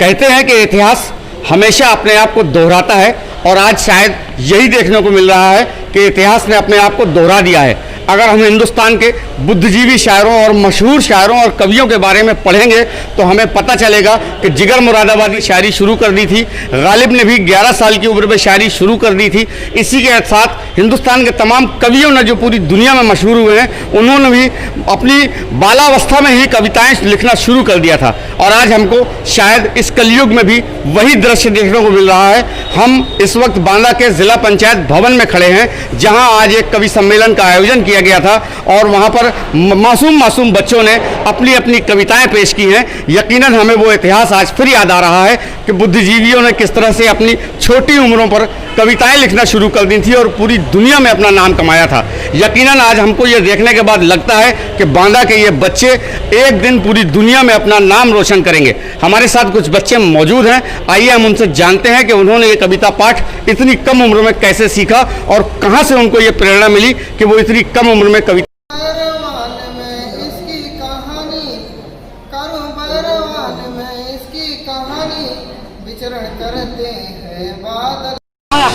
कहते हैं कि इतिहास हमेशा अपने आप को दोहराता है और आज शायद यही देखने को मिल रहा है कि इतिहास ने अपने आप को दोहरा दिया है। अगर हम हिंदुस्तान के बुद्धिजीवी शायरों और मशहूर शायरों और कवियों के बारे में पढ़ेंगे तो हमें पता चलेगा कि जिगर मुरादाबादी शायरी शुरू कर दी थी, गालिब ने भी 11 साल की उम्र में शायरी शुरू कर दी थी। इसी के साथ हिंदुस्तान के तमाम कवियों ने जो पूरी दुनिया में मशहूर हुए हैं उन्होंने भी अपनी बालावस्था में ही कविताएँ लिखना शुरू कर दिया था। और आज हमको शायद इस कलयुग में भी वही दृश्य देखने को मिल रहा है। हम इस वक्त बांदा के जिला पंचायत भवन में खड़े हैं जहां आज एक कवि सम्मेलन का आयोजन किया गया था और वहां पर मासूम बच्चों ने अपनी अपनी कविताएं पेश की हैं। यकीनन हमें वो इतिहास आज फिर याद आ रहा है कि बुद्धिजीवियों ने किस तरह से अपनी छोटी उम्रों पर कविताएं लिखना शुरू कर दी थी और पूरी दुनिया में अपना नाम कमाया था। यकीनन आज हमको ये देखने के बाद लगता है कि बांदा के ये बच्चे एक दिन पूरी दुनिया में अपना नाम रोशन करेंगे। हमारे साथ कुछ बच्चे मौजूद हैं, आइए हम उनसे जानते हैं कि उन्होंने ये कविता पाठ इतनी कम उम्र में कैसे सीखा और कहाँ से उनको ये प्रेरणा मिली कि वो इतनी कम उम्र में कविता।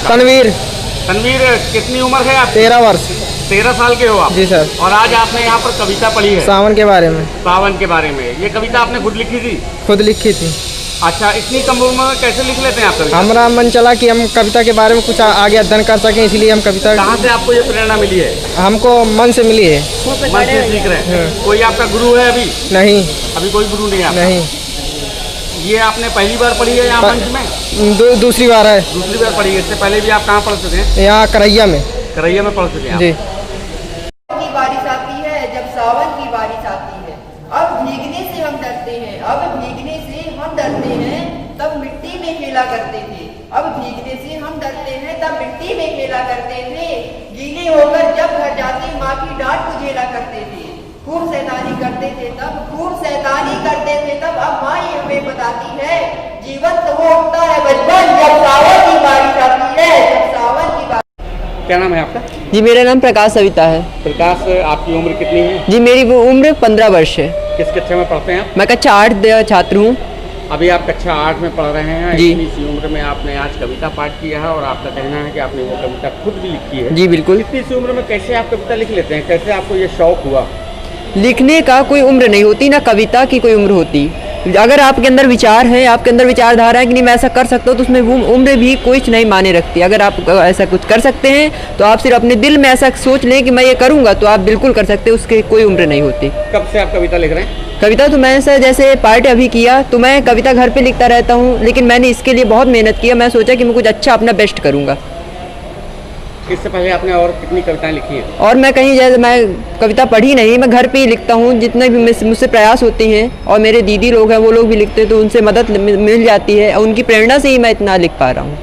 तनवीर। तनवीर, कितनी उम्र है आप? 13 वर्ष। 13 साल के हो आप? जी सर। और आज आपने यहाँ पर कविता पढ़ी है सावन के बारे में। सावन के बारे में। ये कविता आपने खुद लिखी थी? खुद लिखी थी। अच्छा, इतनी कम उम्र में कैसे लिख लेते हैं आप कविता? हमारा मन चला कि हम कविता के बारे में कुछ आगे अध्ययन कर सकें, इसलिए हम कविता। कहाँ से आपको ये प्रेरणा मिली है? हमको मन से मिली है। मन से सीख रहे हैं। कोई आपका गुरु है अभी? नहीं, अभी कोई गुरु नहीं है? नहीं। ये आपने पहली बार पढ़ी है यहाँ मंच में? दूसरी बार है। दूसरी बार पढ़ी है। इससे पहले भी आप कहाँ पढ़ चुके हैं? यहाँ करैया में। करैया में पढ़ चुके हैं जी। की बारिश आती है जब सावन की बारिश आती है, अब भीगने से हम डरते हैं, अब भीगने से हम डरते हैं, तब मिट्टी में खेला करते थे। अब भीगने से हम डरते हैं, तब मिट्टी में खेला करते थे। गीले होकर जब घर जाते माँ की डांट को झेला करते थे। खूब शैतानी करते थे तब, खूब शैतानी करते थे तब, अब माँ ये हमें बताती है जीवन तो वो उठता है बचपन जब सावन की बारिश आती है, जब सावन की बारिश। क्या नाम है आपका? जी, मेरा नाम प्रकाश सविता है। प्रकाश, आपकी उम्र कितनी है? जी, मेरी वो उम्र 15 वर्ष है। किस कक्षा में पढ़ते हैं आप? मैं कक्षा 8 छात्र हूँ। अभी आप कक्षा 8 में पढ़ रहे हैं। जी। इतनी सी उम्र में आपने आज कविता पाठ किया है और आपका कहना है कि आपने वो कविता खुद भी लिखी है। जी बिल्कुल। इतनी सी उम्र में कैसे आप कविता लिख लेते हैं? कैसे आपको ये शौक हुआ? लिखने का कोई उम्र नहीं होती, ना कविता की कोई उम्र होती। अगर आपके अंदर विचार है, आपके अंदर विचारधारा है कि नहीं मैं ऐसा कर सकता हूँ, तो उसमें वो उम्र भी कुछ नहीं माने रखती। अगर आप ऐसा कुछ कर सकते हैं तो आप सिर्फ अपने दिल में ऐसा सोच लें कि मैं ये करूँगा, तो आप बिल्कुल कर सकते हैं। उसकी कोई उम्र नहीं होती। कब से आप कविता लिख रहे हैं? कविता तो मैं सर जैसे पार्ट अभी किया तो मैं कविता घर पे लिखता रहता हूँ, लेकिन मैंने इसके लिए बहुत मेहनत किया। मैं सोचा कि मैं कुछ अच्छा अपना बेस्ट करूँगा। इससे पहले आपने और कितनी कविताएं लिखी हैं? और मैं कहीं जैसे मैं कविता पढ़ी नहीं, मैं घर पे ही लिखता हूँ। जितने भी मुझसे प्रयास होते हैं और मेरे दीदी लोग हैं वो लोग भी लिखते हैं, तो उनसे मदद मिल जाती है और उनकी प्रेरणा से ही मैं इतना लिख पा रहा हूँ।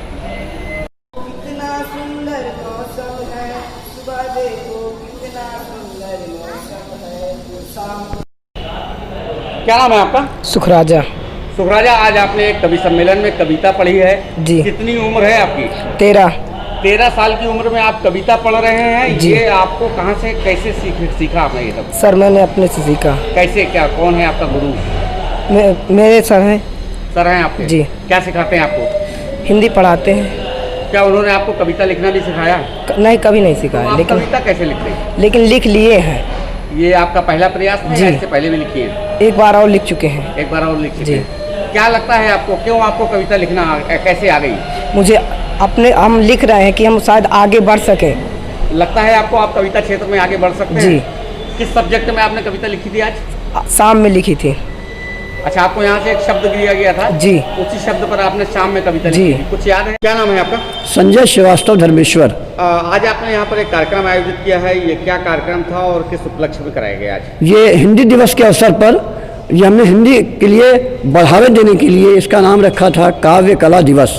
कितना सुंदर मौसम है, सुबह देखो कितना सुंदर मौसम है, शाम। क्या नाम है आपका? सुखराजा। सुखराजा, आज आपने एक कवि सम्मेलन में कविता पढ़ी है। जी। कितनी उम्र है आपकी? 13 साल की उम्र में आप कविता पढ़ रहे हैं। जी। ये आपको कहाँ से कैसे सीखा आपने ये सब? सर मैंने अपने से सीखा। कैसे, क्या, कौन है आपका गुरु? मेरे सर हैं। सर हैं आपके? जी। क्या सिखाते हैं आपको? हिंदी पढ़ाते हैं। क्या उन्होंने आपको कविता लिखना भी सिखाया? नहीं, कभी नहीं तो सिखाया। आप लेकिन कविता कैसे लिखते हैं? लेकिन लिख लिए हैं। ये आपका पहला प्रयास है? जी। इससे पहले भी लिखी है? एक बार और लिख चुके हैं। एक बार और लिख चुके जी। हैं। क्या लगता है आपको, क्यों आपको कविता लिखना कैसे आ गई? मुझे अपने हम लिख रहे हैं कि हम शायद आगे बढ़ सकें। लगता है आपको आप कविता क्षेत्र में आगे बढ़ सकते हैं? जी। किस सब्जेक्ट में आपने कविता लिखी थी आज? शाम में लिखी थी। अच्छा, आपको यहाँ से एक शब्द दिया गया था? जी। उसी शब्द पर आपने शाम में कविता जी। लिखी थी। कुछ याद है? क्या नाम है आपका? संजय श्रीवास्तव धर्मेश्वर। आज आपने यहाँ पर एक कार्यक्रम आयोजित किया है। ये क्या कार्यक्रम था और किस उपलक्ष्य में कराया गया आज? ये हिंदी दिवस के अवसर पर ये हमने हिंदी के लिए बढ़ावे देने के लिए इसका नाम रखा था काव्य कला दिवस।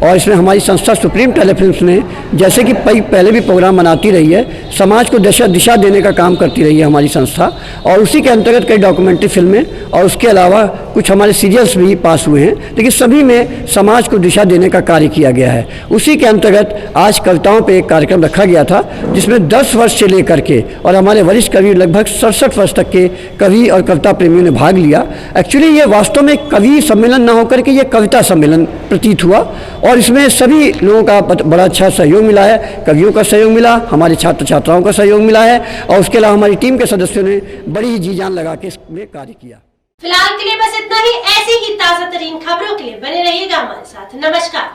और इसमें हमारी संस्था सुप्रीम टेलीफिल्म्स ने जैसे कि पहले भी प्रोग्राम बनाती रही है, समाज को दिशा देने का काम करती रही है हमारी संस्था, और उसी के अंतर्गत कई डॉक्यूमेंट्री फिल्में और उसके अलावा कुछ हमारे सीरियल्स भी पास हुए हैं, लेकिन सभी में समाज को दिशा देने का कार्य किया गया है। उसी के अंतर्गत आज कविताओं पर एक कार्यक्रम रखा गया था जिसमें 10 वर्ष से लेकर के और हमारे वरिष्ठ कवि लगभग 67 वर्ष तक के कवि और कविता प्रेमियों ने भाग लिया। एक्चुअली ये वास्तव में कवि सम्मेलन ना होकर के ये कविता सम्मेलन प्रतीत हुआ, और इसमें सभी लोगों का बड़ा अच्छा सहयोग मिला है। कवियों का सहयोग मिला, हमारे छात्र छात्राओं का सहयोग मिला है, और उसके अलावा हमारी टीम के सदस्यों ने बड़ी ही जी जान लगा के इसमें कार्य किया। फिलहाल के लिए बस इतना ही। ऐसी ही ताजा तरीन खबरों के लिए बने रहिएगा हमारे साथ। नमस्कार।